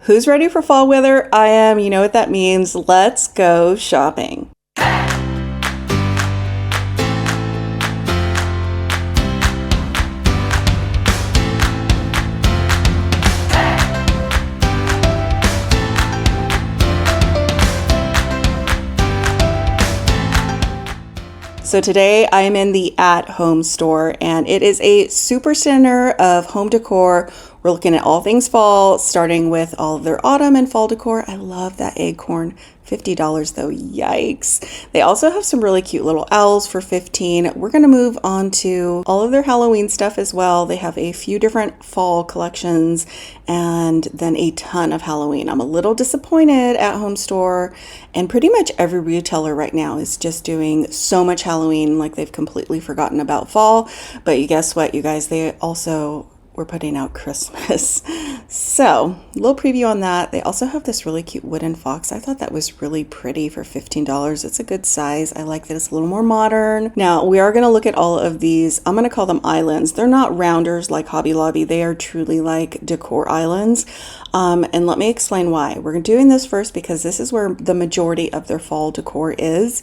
Who's ready for fall weather? I am. You know what that means. Let's go shopping. So today I am in the At Home store, and it is a super center of home decor. We're looking at all things fall, starting with all of their autumn and fall decor. I love that acorn. $50 though, yikes. They also have some really cute little owls for $15. We're gonna move on to all of their Halloween stuff as well. They have a few different fall collections and then a ton of Halloween. I'm a little disappointed at Home Store, and pretty much every retailer right now is just doing so much Halloween, like they've completely forgotten about fall. But you guess what, you guys, they also we're putting out Christmas. So, a little preview on that. They also have this really cute wooden fox. I thought that was really pretty for $15. It's a good size. I like that it's a little more modern. Now, we are going to look at all of these. I'm going to call them islands. They're not rounders like Hobby Lobby. They are truly like decor islands. And let me explain why. We're doing this first because this is where the majority of their fall decor is.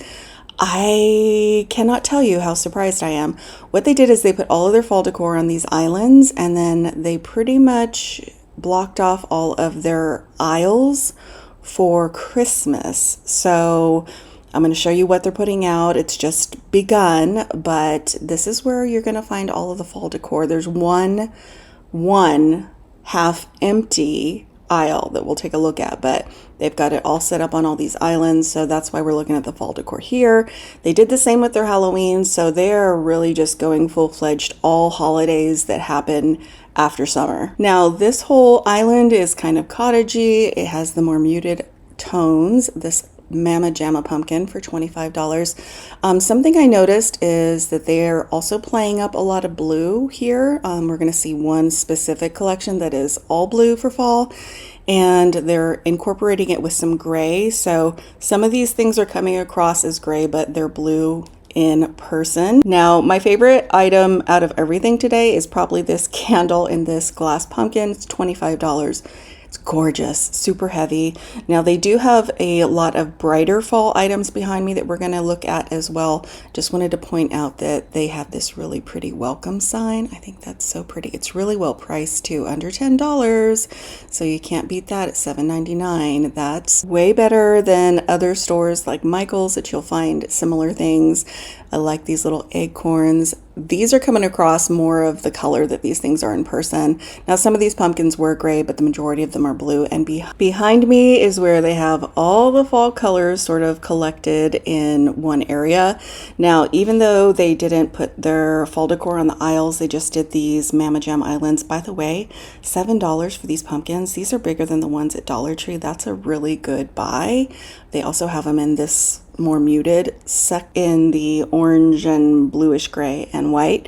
I cannot tell you how surprised I am. What they did is they put all of their fall decor on these islands, and then they pretty much blocked off all of their aisles for Christmas. So I'm going to show you what they're putting out. It's just begun, but this is where you're going to find all of the fall decor. There's one half empty aisle that we'll take a look at, but they've got it all set up on all these islands, so that's why we're looking at the fall decor here. They did the same with their Halloween, so they're really just going full-fledged all holidays that happen after summer. Now, this whole island is kind of cottagey. It has the more muted tones. This Mama Jamma pumpkin for $25. Something I noticed is that they're also playing up a lot of blue here. We're going to see one specific collection that is all blue for fall, and they're incorporating it with some gray. So some of these things are coming across as gray, but they're blue in person. Now, my favorite item out of everything today is probably this candle in this glass pumpkin. It's $25. It's gorgeous, super heavy. Now they do have a lot of brighter fall items behind me that we're going to look at as well. Just wanted to point out that they have this really pretty welcome sign. I think that's so pretty. It's really well priced too, under $10. So you can't beat that at $7.99. That's way better than other stores like Michael's that you'll find similar things. I like these little acorns. These are coming across more of the color that these things are in person. Now, some of these pumpkins were gray, but the majority of them are blue. And behind me is where they have all the fall colors sort of collected in one area. Now, even though they didn't put their fall decor on the aisles, they just did these Mama Jam islands. By the way, $7 for these pumpkins. These are bigger than the ones at Dollar Tree. That's a really good buy. They also have them in this more muted, in the orange and bluish gray and white.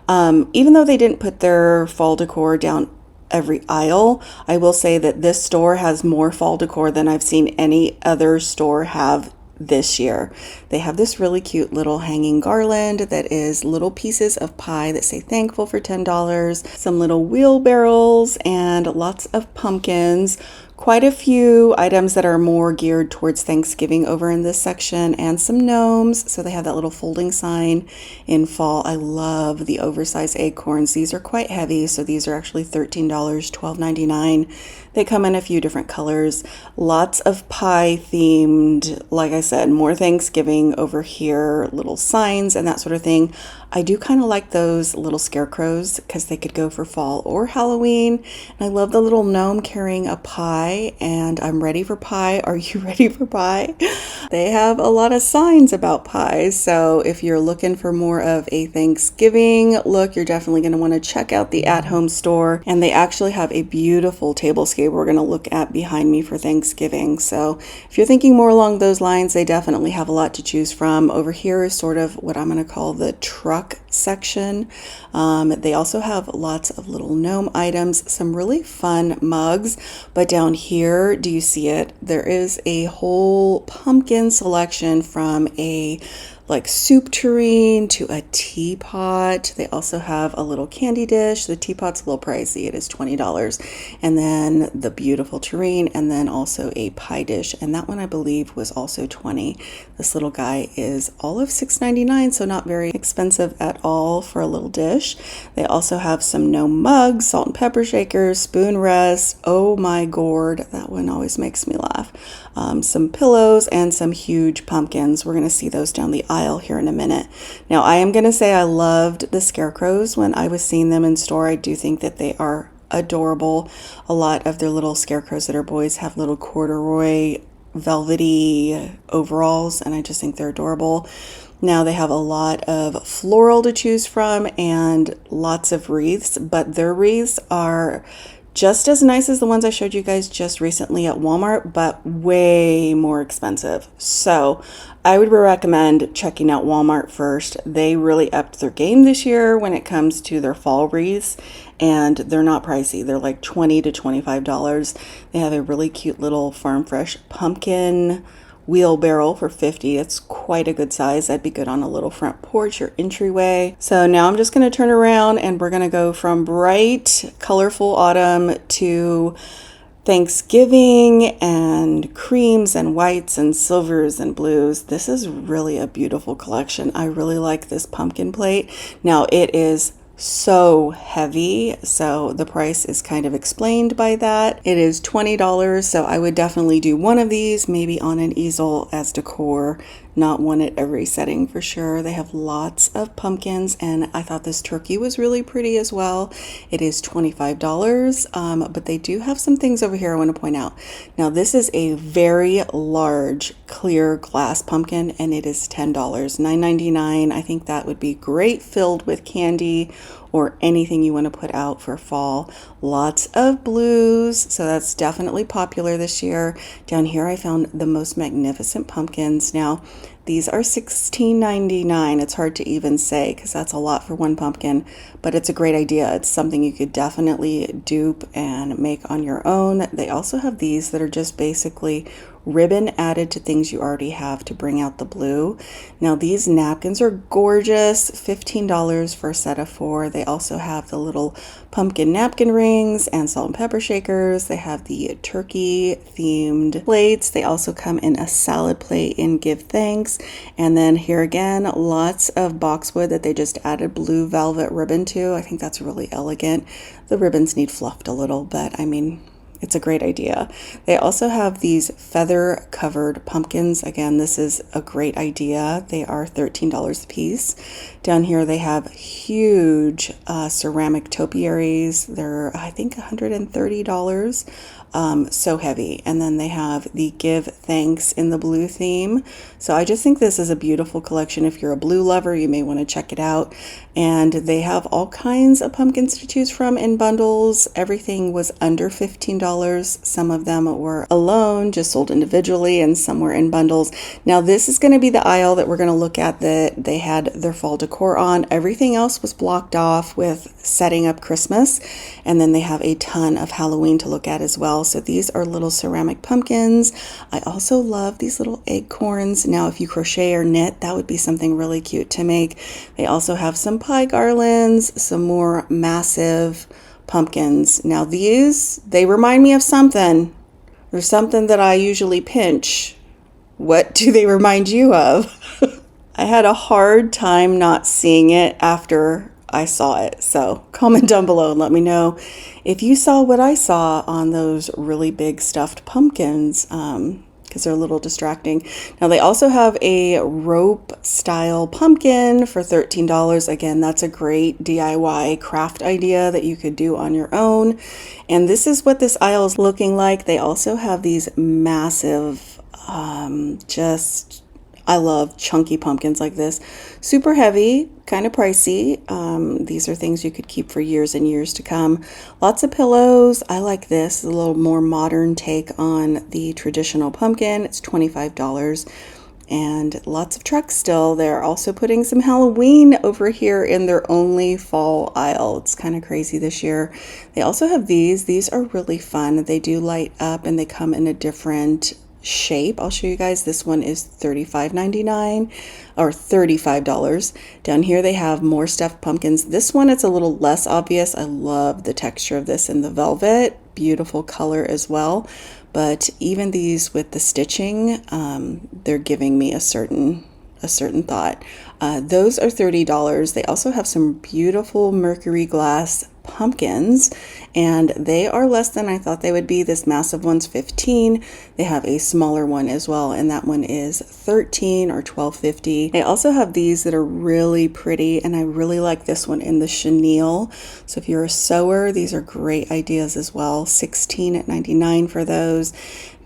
Even though they didn't put their fall decor down every aisle, I will say that this store has more fall decor than I've seen any other store have this year. They have this really cute little hanging garland that is little pieces of pie that say thankful for $10, some little wheelbarrows, and lots of pumpkins. Quite a few items that are more geared towards Thanksgiving over in this section, and some gnomes. So they have that little folding sign in fall. I love the oversized acorns. These are quite heavy, so these are actually $13, $12.99. They come in a few different colors. Lots of pie themed, like I said, more Thanksgiving over here, little signs and that sort of thing. I do kind of like those little scarecrows because they could go for fall or Halloween. And I love the little gnome carrying a pie, and I'm ready for pie. Are you ready for pie? They have a lot of signs about pies. So if you're looking for more of a Thanksgiving look, you're definitely going to want to check out the At Home store. And they actually have a beautiful tablescape we're going to look at behind me for Thanksgiving. So if you're thinking more along those lines, they definitely have a lot to choose from. Over here is sort of what I'm going to call the truck section. They also have lots of little gnome items, some really fun mugs, but down here, do you see it? There is a whole pumpkin selection from a like soup tureen to a teapot. They also have a little candy dish. The teapot's a little pricey. It is $20. And then the beautiful tureen, and then also a pie dish. And that one I believe was also $20. This little guy is all of $6.99, so not very expensive at all for a little dish. They also have some gnome mugs, salt and pepper shakers, spoon rests. Oh my gourd, that one always makes me laugh. Some pillows and some huge pumpkins. We're going to see those down the aisle here in a minute. Now, I am going to say I loved the scarecrows when I was seeing them in store. I do think that they are adorable. A lot of their little scarecrows that are boys have little corduroy velvety overalls, and I just think they're adorable. Now they have a lot of floral to choose from and lots of wreaths, but their wreaths are just as nice as the ones I showed you guys just recently at Walmart, but way more expensive. So I would recommend checking out Walmart first. They really upped their game this year when it comes to their fall wreaths, and they're not pricey. They're like $20 to $25. They have a really cute little farm fresh pumpkin wheelbarrow for $50. It's quite a good size. That'd be good on a little front porch or entryway. So now I'm just going to turn around and we're going to go from bright, colorful autumn to Thanksgiving and creams and whites and silvers and blues. This is really a beautiful collection. I really like this pumpkin plate. Now it is so heavy, so the price is kind of explained by that. It is $20, so I would definitely do one of these, maybe on an easel as decor, not one at every setting for sure. They have lots of pumpkins, and I thought this turkey was really pretty as well. It is $25, but they do have some things over here I want to point out. Now this is a very large clear glass pumpkin, and it is $10, $9.99. I think that would be great filled with candy or anything you want to put out for fall. Lots of blues, so that's definitely popular this year. Down here I found the most magnificent pumpkins. Now these are $16.99. It's hard to even say because that's a lot for one pumpkin, but it's a great idea. It's something you could definitely dupe and make on your own. They also have these that are just basically ribbon added to things you already have to bring out the blue. Now these napkins are gorgeous, $15 for a set of 4. They also have the little pumpkin napkin rings and salt and pepper shakers. They have the turkey themed plates. They also come in a salad plate in Give Thanks. And then here again, lots of boxwood that they just added blue velvet ribbon to. I think that's really elegant. The ribbons need fluffed a little, but I mean, it's a great idea. They also have these feather covered pumpkins. Again, this is a great idea. They are $13 a piece. Down here they have huge ceramic topiaries. They're, I think, $130. So heavy. And then they have the Give Thanks in the blue theme. So I just think this is a beautiful collection. If you're a blue lover, you may want to check it out. And they have all kinds of pumpkins to choose from in bundles. Everything was under $15. Some of them were alone, just sold individually, and some were in bundles. Now this is going to be the aisle that we're going to look at that they had their fall decor on. Everything else was blocked off with setting up Christmas. And then they have a ton of Halloween to look at as well. So these are little ceramic pumpkins. I also love these little acorns. Now, if you crochet or knit, that would be something really cute to make. They also have some pie garlands, some more massive pumpkins. Now these, they remind me of something. There's something that I usually pinch. What do they remind you of? I had a hard time not seeing it after I saw it. So comment down below and let me know if you saw what I saw on those really big stuffed pumpkins, because they're a little distracting. Now they also have a rope style pumpkin for $13. Again, that's a great DIY craft idea that you could do on your own. And this is what this aisle is looking like. They also have these massive, I love chunky pumpkins like this. Super heavy, kind of pricey. These are things you could keep for years and years to come. Lots of pillows. I like this, a little more modern take on the traditional pumpkin. It's $25. and lots of trucks still. They're also putting some Halloween over here in their only fall aisle. It's kind of crazy this year. They also have these. These are really fun. They do light up and they come in a different shape. I'll show you guys. This one is $35.99 or $35. Down here they have more stuffed pumpkins. This one, it's a little less obvious. I love the texture of this in the velvet. Beautiful color as well. But even these with the stitching, they're giving me a certain thought. Those are $30. They also have some beautiful mercury glass pumpkins, and they are less than I thought they would be. This massive one's $15. They have a smaller one as well, and that one is $13 or $12.50. They also have these that are really pretty, and I really like this one in the chenille. So if you're a sewer, these are great ideas as well. $16.99 for those.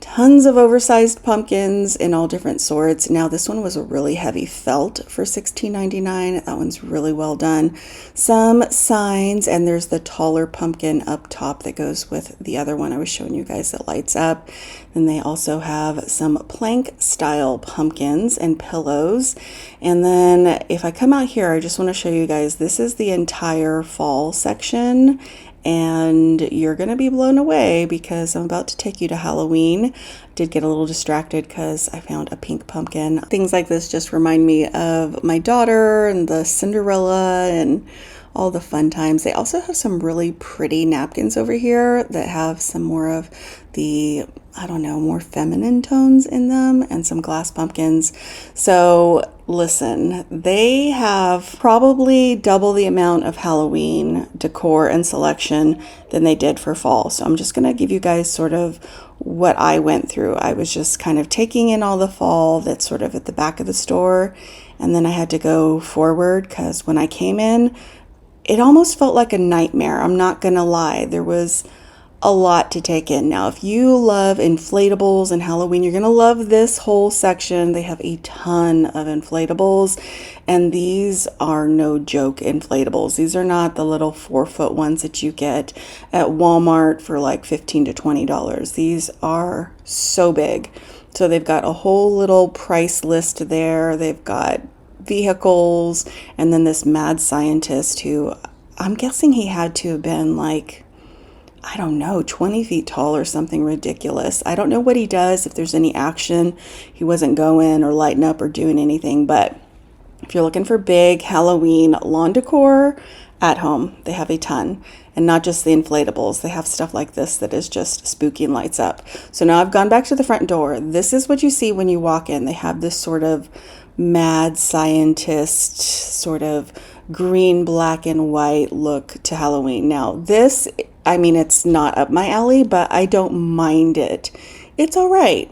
Tons of oversized pumpkins in all different sorts. Now this one was a really heavy felt for $16.99. That one's really well done. Some signs, and there's the taller pumpkin up top that goes with the other one I was showing you guys that lights up. Then they also have some plank style pumpkins and pillows. And then if I come out here, I just want to show you guys, this is the entire fall section. And you're going to be blown away because I'm about to take you to Halloween. Did get a little distracted because I found a pink pumpkin. Things like this just remind me of my daughter and the Cinderella and all the fun times. They also have some really pretty napkins over here that have some more of the, I don't know, more feminine tones in them, and some glass pumpkins. So listen, they have probably double the amount of Halloween decor and selection than they did for fall. So I'm just going to give you guys sort of what I went through. I was just kind of taking in all the fall that's sort of at the back of the store, and then I had to go forward because when I came in, it almost felt like a nightmare. I'm not going to lie. There was a lot to take in. Now, if you love inflatables and Halloween, you're going to love this whole section. They have a ton of inflatables, and these are no joke inflatables. These are not the little 4-foot ones that you get at Walmart for like $15 to $20. These are so big. So they've got a whole little price list there. They've got vehicles, and then this mad scientist who I'm guessing he had to have been like, I don't know, 20 feet tall or something ridiculous. I don't know what he does, if there's any action. He wasn't going or lighting up or doing anything, but if you're looking for big Halloween lawn decor at home, they have a ton. And not just the inflatables. They have stuff like this that is just spooky and lights up. So now I've gone back to the front door. This is what you see when you walk in. They have this sort of mad scientist, sort of green, black, and white look to Halloween. Now this, I mean, it's not up my alley, but I don't mind it. It's all right.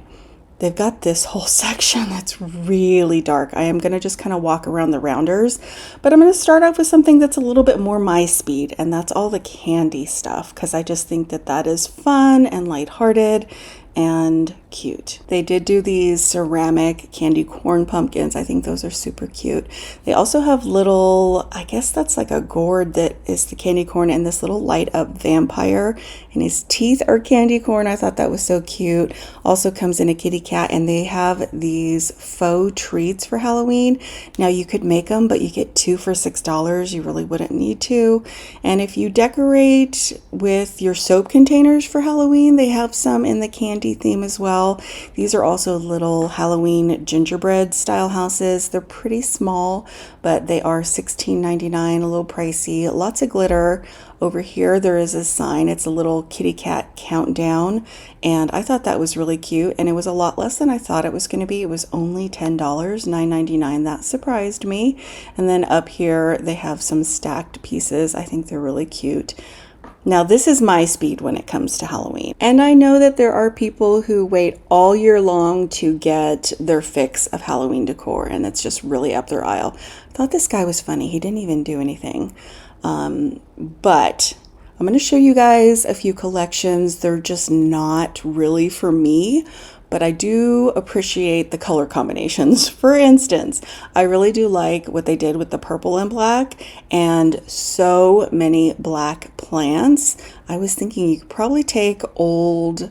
They've got this whole section that's really dark. I am going to just kind of walk around the rounders, but I'm going to start off with something that's a little bit more my speed, and that's all the candy stuff, because I just think that that is fun and lighthearted and cute. They did do these ceramic candy corn pumpkins. I think those are super cute. They also have little, I guess that's like a gourd that is the candy corn, and this little light up vampire, and his teeth are candy corn. I thought that was so cute. Also comes in a kitty cat, and they have these faux treats for Halloween. Now you could make them, but you get 2 for $6. You really wouldn't need to. And if you decorate with your soap containers for Halloween, they have some in the candy theme as well. These are also little Halloween gingerbread style houses. They're pretty small, but they are $16.99, a little pricey. Lots of glitter. Over here there is a sign. It's a little kitty cat countdown, and I thought that was really cute, and it was a lot less than I thought it was going to be. It was only $10, $9.99. That surprised me. And then up here they have some stacked pieces. I think they're really cute. Now, this is my speed when it comes to Halloween. And I know that there are people who wait all year long to get their fix of Halloween decor, and it's just really up their aisle. I thought this guy was funny. He didn't even do anything. But I'm going to show you guys a few collections. They're just not really for me, but I do appreciate the color combinations. For instance, I really do like what they did with the purple and black, and so many black plants. I was thinking you could probably take old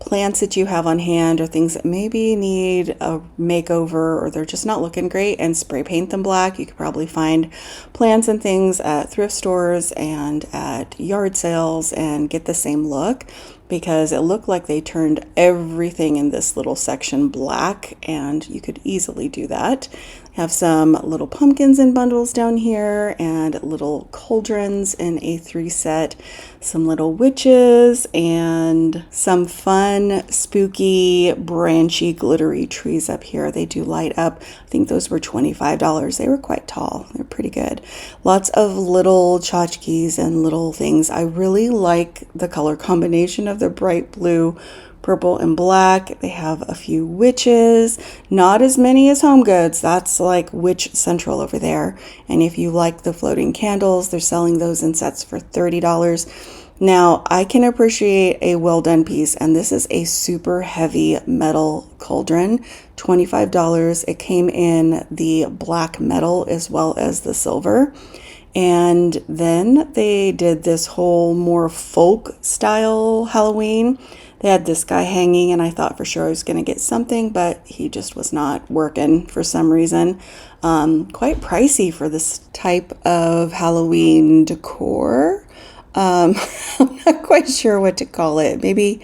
plants that you have on hand or things that maybe need a makeover or they're just not looking great, and spray paint them black. You could probably find plants and things at thrift stores and at yard sales and get the same look, because it looked like they turned everything in this little section black, and you could easily do that. Have some little pumpkins in bundles down here and little cauldrons in a 3 set, some little witches, and some fun, spooky, branchy, glittery trees up here. They do light up. I think those were $25. They were quite tall. They're pretty good. Lots of little tchotchkes and little things. I really like the color combination of the bright blue, purple, and black. They have a few witches, not as many as Home Goods. That's like Witch Central over there. And if you like the floating candles, they're selling those in sets for $30. Now, I can appreciate a well done piece, and this is a super heavy metal cauldron, $25. It came in the black metal as well as the silver. And then they did this whole more folk style Halloween. They had this guy hanging, and I thought for sure I was going to get something, but he just was not working for some reason. Quite pricey for this type of Halloween decor. I'm not quite sure what to call it. Maybe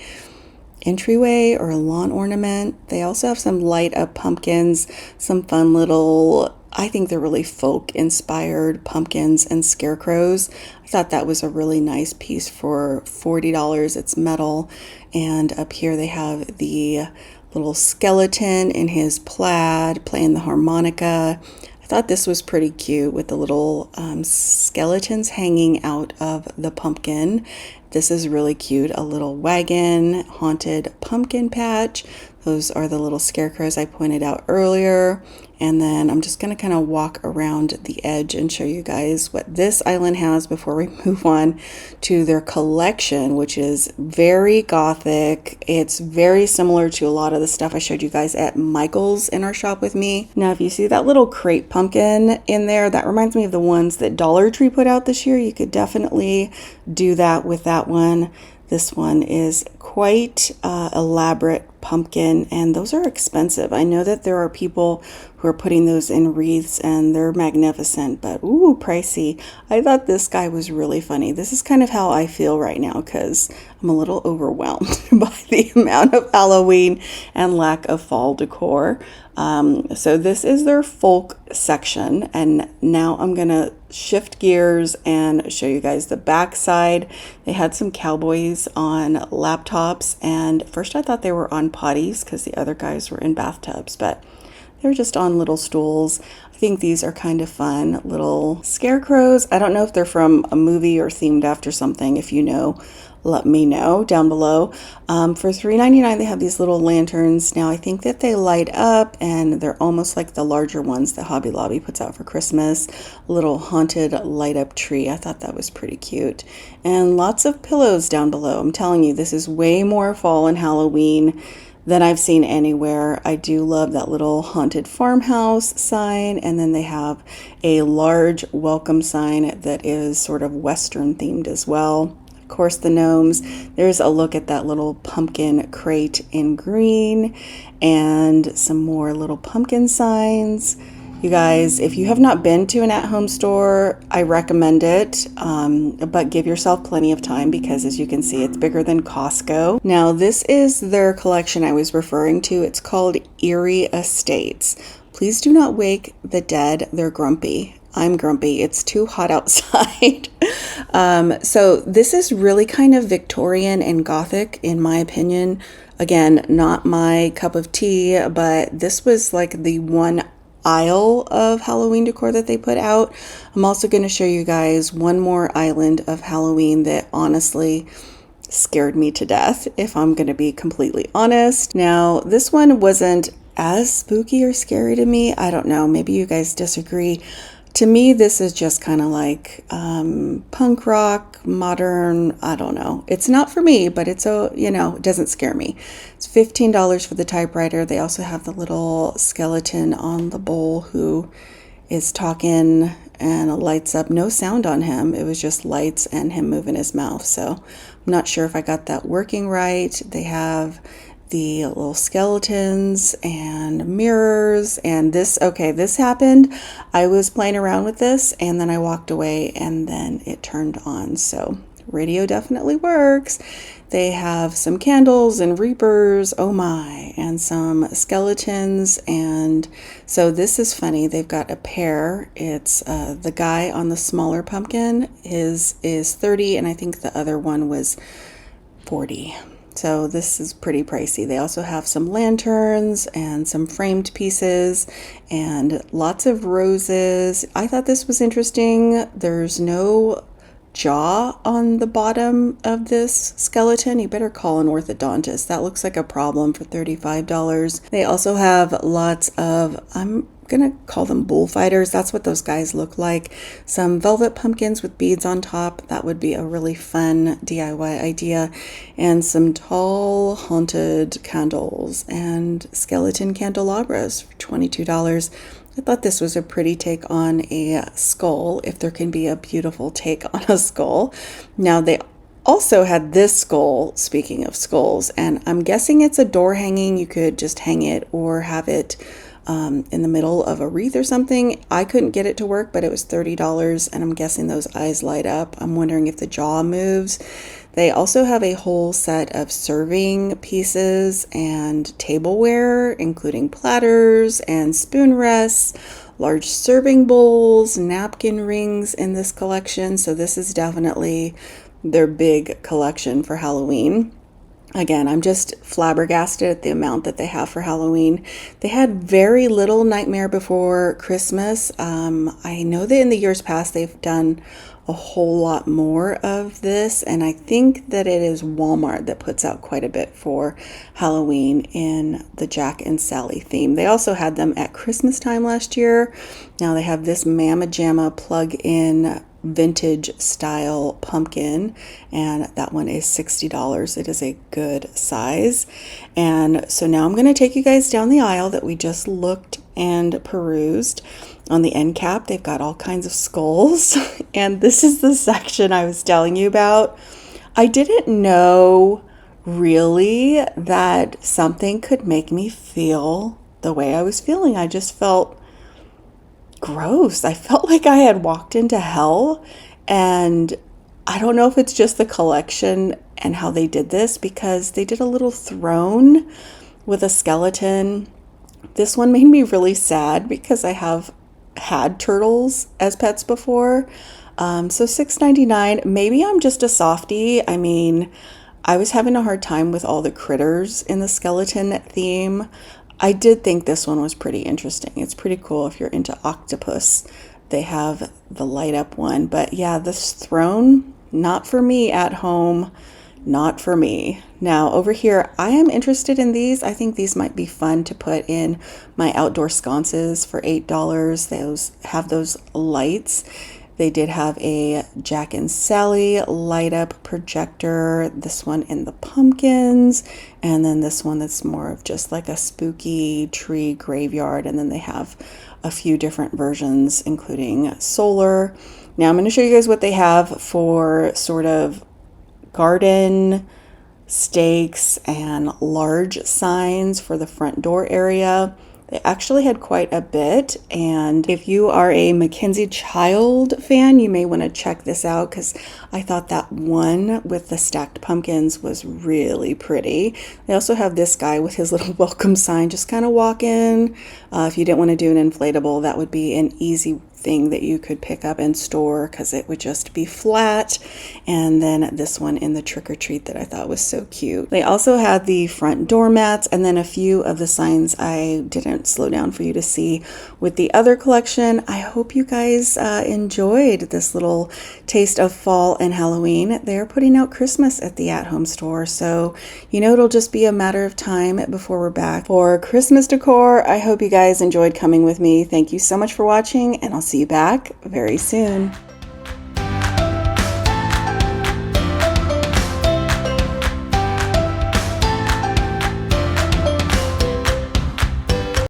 entryway or lawn ornament. They also have some light up pumpkins, some fun little, I think they're really folk inspired pumpkins and scarecrows. I thought that was a really nice piece for $40. It's metal. And up here they have the little skeleton in his plaid playing the harmonica. I thought this was pretty cute with the little skeletons hanging out of the pumpkin. This is really cute. A little wagon, haunted pumpkin patch. Those are the little scarecrows I pointed out earlier. And then I'm just going to kind of walk around the edge and show you guys what this island has before we move on to their collection, which is very Gothic. It's very similar to a lot of the stuff I showed you guys at Michael's in our shop with me. Now, if you see that little crepe pumpkin in there, that reminds me of the ones that Dollar Tree put out this year. You could definitely do that with that one. This one is quite elaborate pumpkin, and those are expensive. I know that there are people who are putting those in wreaths and they're magnificent, but ooh, pricey. I thought this guy was really funny. This is kind of how I feel right now because I'm a little overwhelmed by the amount of Halloween and lack of fall decor. So this is their folk section, and now I'm gonna shift gears and show you guys the back side. They had some cowboys on laptops, and first I thought they were on potties because the other guys were in bathtubs, but they're just on little stools. I think these are kind of fun little scarecrows. I don't know if they're from a movie or themed after something. If you know, let me know down below. For $3.99 they have these little lanterns. Now I think that they light up, and they're almost like the larger ones that Hobby Lobby puts out for Christmas. A little haunted light up tree. I thought that was pretty cute. And lots of pillows down below. I'm telling you, this is way more fall and Halloween than I've seen anywhere. I do love that little haunted farmhouse sign, and then they have a large welcome sign that is sort of Western themed as well. Of course, the gnomes. There's a look at that little pumpkin crate in green, and some more little pumpkin signs. You guys, if you have not been to an at-home store, I recommend it, but give yourself plenty of time because, as you can see, it's bigger than Costco. Now, this is their collection I was referring to. It's called Eerie Estates. Please do not wake the dead. They're grumpy. I'm grumpy. It's too hot outside. So this is really kind of Victorian and Gothic, in my opinion. Again, not my cup of tea, but this was like the one aisle of Halloween decor that they put out. I'm also going to show you guys one more island of Halloween that honestly scared me to death, if I'm going to be completely honest. Now, this one wasn't as spooky or scary to me. I don't know. Maybe you guys disagree. To me, this is just kind of like punk rock, modern, I don't know. It's not for me, but it's it doesn't scare me. It's $15 for the typewriter. They also have the little skeleton on the bowl who is talking, and it lights up. No sound on him. It was just lights and him moving his mouth. So I'm not sure if I got that working right. They have the little skeletons and mirrors, and this, okay, this happened. I was playing around with this and then I walked away and then it turned on. So radio definitely works. They have some candles and reapers, oh my, and some skeletons. And so this is funny. They've got a pair. It's the guy on the smaller pumpkin is 30, and I think the other one was 40. So this is pretty pricey. They also have some lanterns and some framed pieces and lots of roses. I thought this was interesting. There's no jaw on the bottom of this skeleton. You better call an orthodontist. That looks like a problem for $35. They also have lots of, I'm gonna call them bullfighters. That's what those guys look like. Some velvet pumpkins with beads on top. That would be a really fun DIY idea. And some tall haunted candles and skeleton candelabras for $22. I thought this was a pretty take on a skull, if there can be a beautiful take on a skull. Now they also had this skull, speaking of skulls, and I'm guessing it's a door hanging. You could just hang it or have it in the middle of a wreath or something. I couldn't get it to work, but it was $30, and I'm guessing those eyes light up. I'm wondering if the jaw moves. They also have a whole set of serving pieces and tableware, including platters and spoon rests, large serving bowls, napkin rings in this collection. So this is definitely their big collection for Halloween. Again, I'm just flabbergasted at the amount that they have for Halloween. They had very little Nightmare Before Christmas. I know that in the years past they've done a whole lot more of this, and I think that it is Walmart that puts out quite a bit for Halloween in the Jack and Sally theme. They also had them at Christmas time last year. Now they have this Mama Jamma plug-in vintage style pumpkin, and that one is $60. It is a good size. And so now I'm going to take you guys down the aisle that we just looked and perused. On the end cap, they've got all kinds of skulls, and this is the section I was telling you about. I didn't know really that something could make me feel the way I was feeling. I just felt gross. I felt like I had walked into hell, and I don't know if it's just the collection and how they did this, because they did a little throne with a skeleton. This one made me really sad because I have had turtles as pets before. So $6.99. Maybe I'm just a softie. I mean, I was having a hard time with all the critters in the skeleton theme. I did think this one was pretty interesting. It's pretty cool if you're into octopus. They have the light up one. But yeah, this throne, not for me at home. Not for me. Now over here, I am interested in these. I think these might be fun to put in my outdoor sconces for $8. Those have those lights. They did have a Jack and Sally light up projector, this one in the pumpkins, and then this one that's more of just like a spooky tree graveyard. And then they have a few different versions, including solar. Now I'm going to show you guys what they have for sort of garden stakes and large signs for the front door area. They actually had quite a bit, and if you are a Mackenzie Child fan, you may want to check this out, because I thought that one with the stacked pumpkins was really pretty. They also have this guy with his little welcome sign, just kind of walk in. If you didn't want to do an inflatable, that would be an easy thing that you could pick up and store, because it would just be flat. And then this one in the trick or treat that I thought was so cute. They also had the front doormats, and then a few of the signs I didn't slow down for you to see with the other collection. I hope you guys enjoyed this little taste of fall and Halloween. They're putting out Christmas at the at-home store, so you know it'll just be a matter of time before we're back for Christmas decor. I hope you guys enjoyed coming with me. Thank you so much for watching, and I'll see you back very soon.